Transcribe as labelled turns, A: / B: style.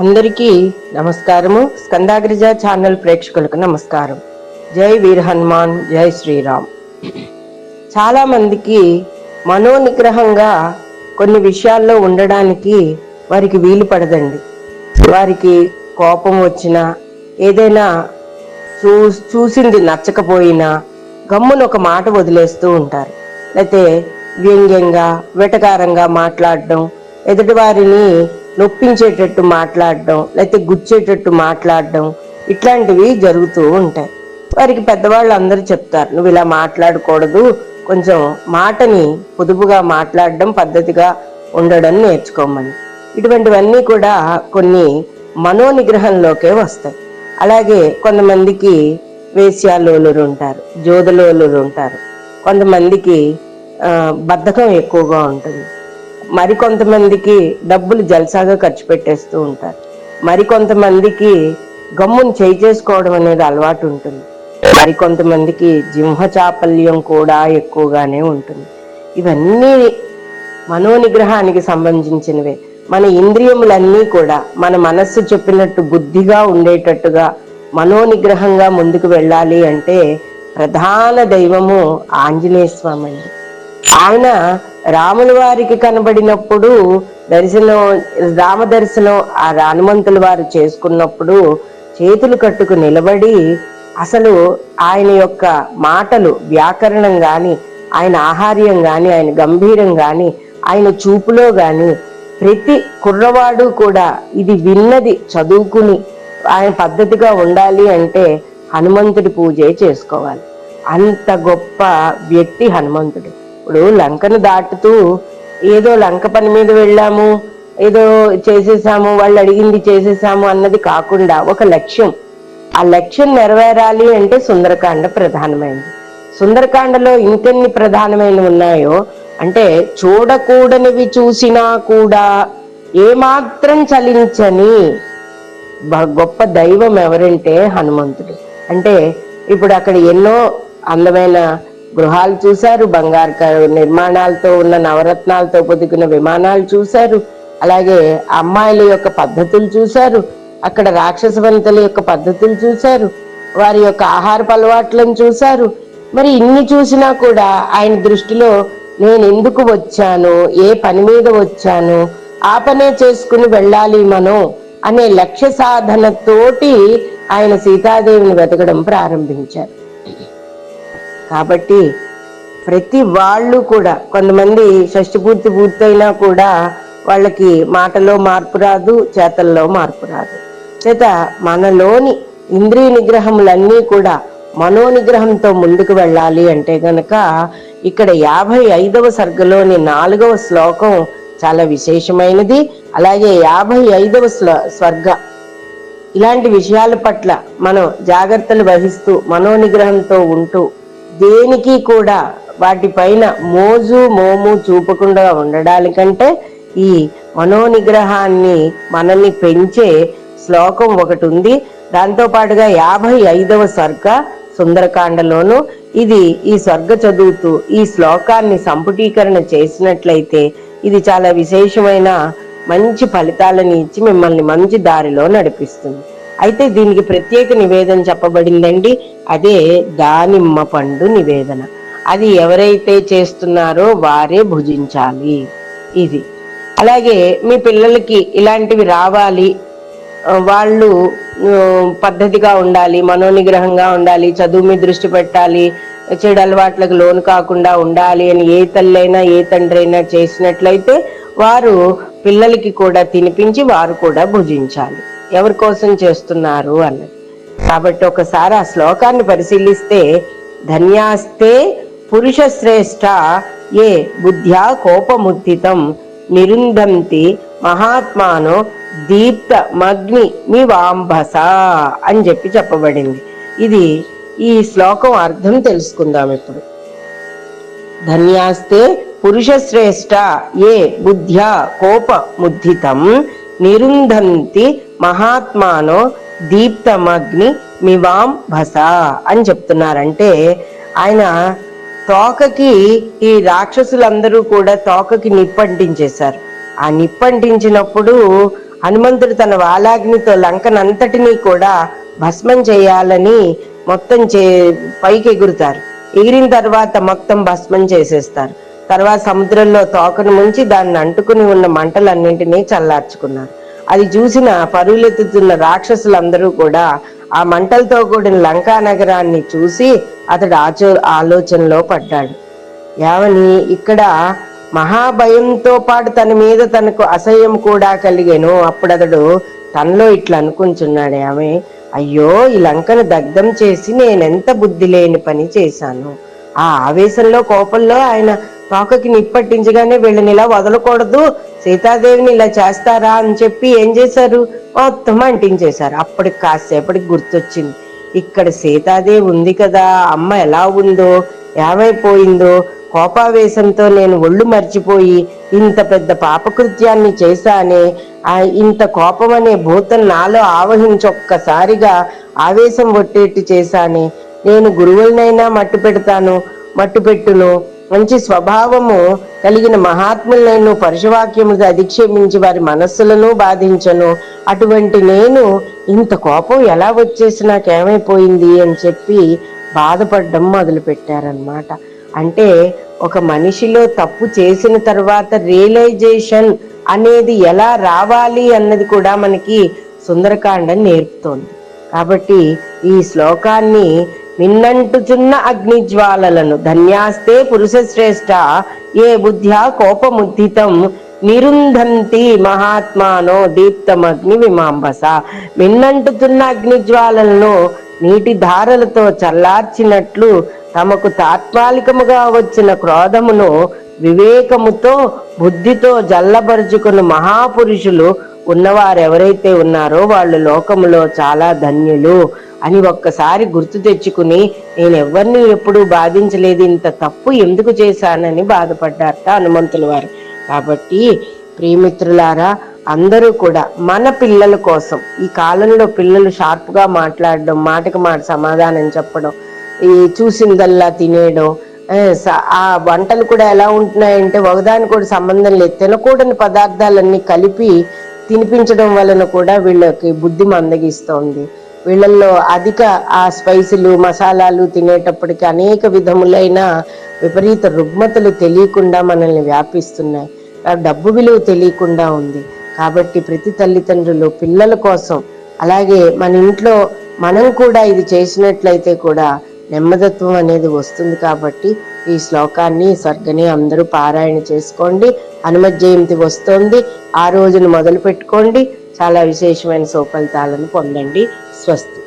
A: అందరికీ నమస్కారము. స్కందాగ్రజ ఛానల్ ప్రేక్షకులకు నమస్కారం. జై వీర హనుమాన్, జై శ్రీరామ్. చాలా మందికి మనోనిగ్రహంగా కొన్ని విషయాల్లో ఉండడానికి వారికి వీలు పడదండి. వారికి కోపం వచ్చినా, ఏదైనా చూసింది నచ్చకపోయినా గమ్మున ఒక మాట వదిలేస్తూ ఉంటారు. లేకపోతే వ్యంగ్యంగా వెటకారంగా మాట్లాడడం, ఎదుటి వారిని నొప్పించేటట్టు మాట్లాడడం, లేకపోతే గుచ్చేటట్టు మాట్లాడడం, ఇట్లాంటివి జరుగుతూ ఉంటాయి. వారికి పెద్దవాళ్ళు అందరూ చెప్తారు, నువ్వు ఇలా మాట్లాడకూడదు, కొంచెం మాటని పొదుపుగా మాట్లాడడం, పద్ధతిగా ఉండడం నేర్చుకోమని. ఇటువంటివన్నీ కూడా కొన్ని మనోనిగ్రహంలోకే వస్తాయి. అలాగే కొంతమందికి వేశ్యాలోలురు ఉంటారు, జోదలోలురు ఉంటారు, కొంతమందికి బద్ధకం ఎక్కువగా ఉంటుంది, మరికొంతమందికి డబ్బులు జల్సాగా ఖర్చు పెట్టేస్తూ ఉంటారు, మరికొంతమందికి గమ్మును చేయి చేసుకోవడం అనేది అలవాటు ఉంటుంది, మరికొంతమందికి జింహచాపల్యం కూడా ఎక్కువగానే ఉంటుంది. ఇవన్నీ మనోనిగ్రహానికి సంబంధించినవే. మన ఇంద్రియములన్నీ కూడా మన మనస్సు చెప్పినట్టు బుద్ధిగా ఉండేటట్టుగా మనోనిగ్రహంగా ముందుకు వెళ్ళాలి అంటే ప్రధాన దైవము ఆంజనేయ స్వామి అండి. ఆయన రాముల వారికి కనబడినప్పుడు రామ దర్శనం ఆ హనుమంతుల వారు చేసుకున్నప్పుడు చేతులు కట్టుకు నిలబడి అసలు ఆయన యొక్క మాటలు, వ్యాకరణం గాని, ఆయన ఆహార్యం గాని, ఆయన గంభీరం గాని, ఆయన చూపులో గాని ప్రతి కుర్రవాడు కూడా ఇది విన్నది చదువుకుని ఆయన పద్ధతిగా ఉండాలి అంటే హనుమంతుడి పూజే చేసుకోవాలి. అంత గొప్ప వ్యక్తి హనుమంతుడు. ఇప్పుడు లంకను దాటుతూ ఏదో లంక పని మీద వెళ్ళాము, ఏదో చేసేసాము, వాళ్ళు అడిగింది చేసేసాము అన్నది కాకుండా ఒక లక్ష్యం, ఆ లక్ష్యం నెరవేరాలి అంటే సుందరకాండ ప్రధానమైనది. సుందరకాండలో ఇంకెన్ని ప్రధానమైనవి ఉన్నాయో అంటే చూడకూడనివి చూసినా కూడా ఏమాత్రం చలించని గొప్ప దైవం ఎవరంటే హనుమంతుడు. అంటే ఇప్పుడు అక్కడ ఎన్నో అందమైన గృహాలు చూశారు, బంగారు నిర్మాణాలతో ఉన్న నవరత్నాలతో పొదిగిన విమానాలు చూశారు, అలాగే అమ్మాయిల యొక్క పద్ధతులు చూశారు, అక్కడ రాక్షస వనితల యొక్క పద్ధతులు చూశారు, వారి యొక్క ఆహారపు అలవాట్లను చూశారు. మరి ఇన్ని చూసినా కూడా ఆయన దృష్టిలో నేను ఎందుకు వచ్చాను, ఏ పని మీద వచ్చాను, ఆ పనే చేసుకుని వెళ్ళాలి మనం అనే లక్ష్య సాధనతోటి ఆయన సీతాదేవిని వెతకడం ప్రారంభించారు. కాబట్టి ప్రతి వాళ్ళు కూడా, కొంతమంది షష్ఠి పూర్తయినా కూడా వాళ్ళకి మాటలో మార్పు రాదు, చేతల్లో మార్పు రాదు. చేత మనలోని ఇంద్రియ నిగ్రహములన్నీ కూడా మనోనిగ్రహంతో ముందుకు వెళ్ళాలి అంటే గనక ఇక్కడ 55వ సర్గలోని 4వ శ్లోకం చాలా విశేషమైనది. అలాగే 55వ స్వర్గ ఇలాంటి విషయాల పట్ల మనం జాగ్రత్తలు వహిస్తూ మనోనిగ్రహంతో ఉంటూ దేనికి కూడా వాటిపైన మోము చూపకుండా ఉండడానికంటే ఈ మనోనిగ్రహాన్ని మనల్ని పెంచే శ్లోకం ఒకటి ఉంది. దాంతో పాటుగా 55వ స్వర్గ సుందరకాండలోను ఇది ఈ స్వర్గ చదువుతూ ఈ శ్లోకాన్ని సంపుటీకరణ చేసినట్లయితే ఇది చాలా విశేషమైన మంచి ఫలితాలను ఇచ్చి మిమ్మల్ని మంచి దారిలో నడిపిస్తుంది. అయితే దీనికి ప్రత్యేక నివేదన చెప్పబడిందండి. అదే దానిమ్మ పండు నివేదన. అది ఎవరైతే చేస్తున్నారో వారే భుజించాలి. ఇది అలాగే మీ పిల్లలకి ఇలాంటివి రావాలి, వాళ్ళు పద్ధతిగా ఉండాలి, మనోనిగ్రహంగా ఉండాలి, చదువు మీద దృష్టి పెట్టాలి, చెడు అలవాట్లకు లోను కాకుండా ఉండాలి అని ఏ తల్లైనా ఏ తండ్రి అయినా చేసినట్లయితే వారు పిల్లలకి కూడా తినిపించి వారు కూడా భుజించాలి. ఎవరి కోసం చేస్తున్నారు అన్నది. కాబట్టి ఒకసారి ఆ శ్లోకాన్ని పరిశీలిస్తే ధన్యాస్తే పురుష శ్రేష్ఠ ఏ బుద్ధ్యా కోపముత్తితం నిరుంధంతి మహాత్మానో దీప్త మగ్ని మివాంభస అని చెప్పబడింది. ఇది ఈ శ్లోకం అర్థం తెలుసుకుందాం ఇప్పుడు. ధన్యాస్తే పురుష శ్రేష్ఠ ఏ బుద్ధ్యా కోపముద్ధితం నిరుంధంతి మహాత్మానో దీప్తమగ్ని మివాంభస అని చెప్తున్నారంటే ఆయన తోకకి, ఈ రాక్షసులందరూ కూడా తోకకి నిప్పంటించేశారు. ఆ నిప్పంటించినప్పుడు హనుమంతుడు తన వాలాగ్నితో లంకనంతటినీ కూడా భస్మం చేయాలని మొత్తం పైకి ఎగురుతారు. ఎగిరిన తర్వాత మొత్తం భస్మం చేసేస్తారు. తర్వాత సముద్రంలో తోకను ముంచి దాన్ని అంటుకుని ఉన్న మంటలన్నింటినీ చల్లార్చుకున్నారు. అది చూసిన పరుగులెత్తుతున్న రాక్షసులందరూ కూడా ఆ మంటలతో కూడిన లంకా నగరాన్ని చూసి అతడు ఆలోచనలో పడ్డాడు. యావని ఇక్కడ మహాభయంతో పాటు తన మీద తనకు అసహ్యం కూడా కలిగేను. అప్పుడు అతడు తనలో ఇట్లా అనుకుంటున్నాడు, ఆమె అయ్యో ఈ లంకను దగ్ధం చేసి నేనెంత బుద్ధి లేని పని చేశాను. ఆ ఆవేశంలో కోపంలో ఆయన తోకకి నిప్పట్టించగానే వీళ్ళని ఇలా వదలకూడదు, సీతాదేవిని ఇలా చేస్తారా అని చెప్పి ఏం చేశారు, మొత్తం అంటించేశారు. అప్పటికి కాసేపటికి గుర్తొచ్చింది, ఇక్కడ సీతాదేవి ఉంది కదా, అమ్మ ఎలా ఉందో ఏమైపోయిందో, కోపావేశంతో నేను ఒళ్ళు మర్చిపోయి ఇంత పెద్ద పాపకృత్యాన్ని చేశానే, ఇంత కోపం అనే భూతం నాలో ఆవహించి ఒక్కసారిగా ఆవేశం ఒట్టేట్టు చేశానే, నేను గురువులనైనా మట్టుపెట్టును, మంచి స్వభావము కలిగిన మహాత్ములను పరుషవాక్యముగా అధిక్షేపించి వారి మనస్సులను బాధించను, అటువంటి నేను ఇంత కోపం ఎలా వచ్చేసి నాకేమైపోయింది అని చెప్పి బాధపడడం మొదలు పెట్టారనమాట. అంటే ఒక మనిషిలో తప్పు చేసిన తర్వాత రియలైజేషన్ అనేది ఎలా రావాలి అన్నది కూడా మనకి సుందరకాండ నేర్పుతోంది. కాబట్టి ఈ శ్లోకాన్ని మిన్నంటుచున్న అగ్నిజ్వాలలను ధన్యాస్తే పురుష శ్రేష్ఠ ఏ బుద్ధ్యా కోపముద్దితం నిరుంధంతి మహాత్మానో దీప్తమగ్ని విమాంబస. మిన్నంటుతున్న అగ్నిజ్వాలలను నీటి ధారలతో చల్లార్చినట్లు తమకు తాత్కాలికముగా వచ్చిన క్రోధమును వివేకముతో బుద్ధితో జల్లబరుచుకున్న మహాపురుషులు ఉన్నవారెవరైతే ఉన్నారో వాళ్ళు లోకములో చాలా ధన్యులు అని ఒక్కసారి గుర్తు తెచ్చుకుని నేను ఎవరిని ఎప్పుడూ బాధించలేదు, ఇంత తప్పు ఎందుకు చేశానని బాధపడ్డారట హనుమంతుల వారు. కాబట్టి ప్రియమిత్రులారా, అందరూ కూడా మన పిల్లల కోసం, ఈ కాలంలో పిల్లలు షార్ప్గా మాట్లాడడం, మాటకు మాట సమాధానం చెప్పడం, ఈ చూసిందల్లా తినేయడం, ఆ వంటలు కూడా ఎలా ఉంటున్నాయంటే ఒకదాని కూడా సంబంధం లేదు, తినకూడని పదార్థాలన్నీ కలిపి తినిపించడం వలన కూడా వీళ్ళకి బుద్ధి మందగిస్తోంది. వీళ్ళల్లో అధిక ఆ స్పైసులు మసాలాలు తినేటప్పటికి అనేక విధములైన విపరీత రుగ్మతలు తెలియకుండా మనల్ని వ్యాపిస్తున్నాయి. డబ్బు విలువ తెలియకుండా ఉంది. కాబట్టి ప్రతి తల్లిదండ్రులు పిల్లల కోసం, అలాగే మన ఇంట్లో మనం కూడా ఇది చేసినట్లయితే కూడా నెమ్మదత్వం అనేది వస్తుంది. కాబట్టి ఈ శ్లోకాన్ని స్వర్గని అందరూ పారాయణ చేసుకోండి. హనుమత్ జయంతి వస్తోంది, ఆ రోజును మొదలు పెట్టుకోండి. చాలా విశేషమైన సుఫలితాలను పొందండి. స్వస్తి.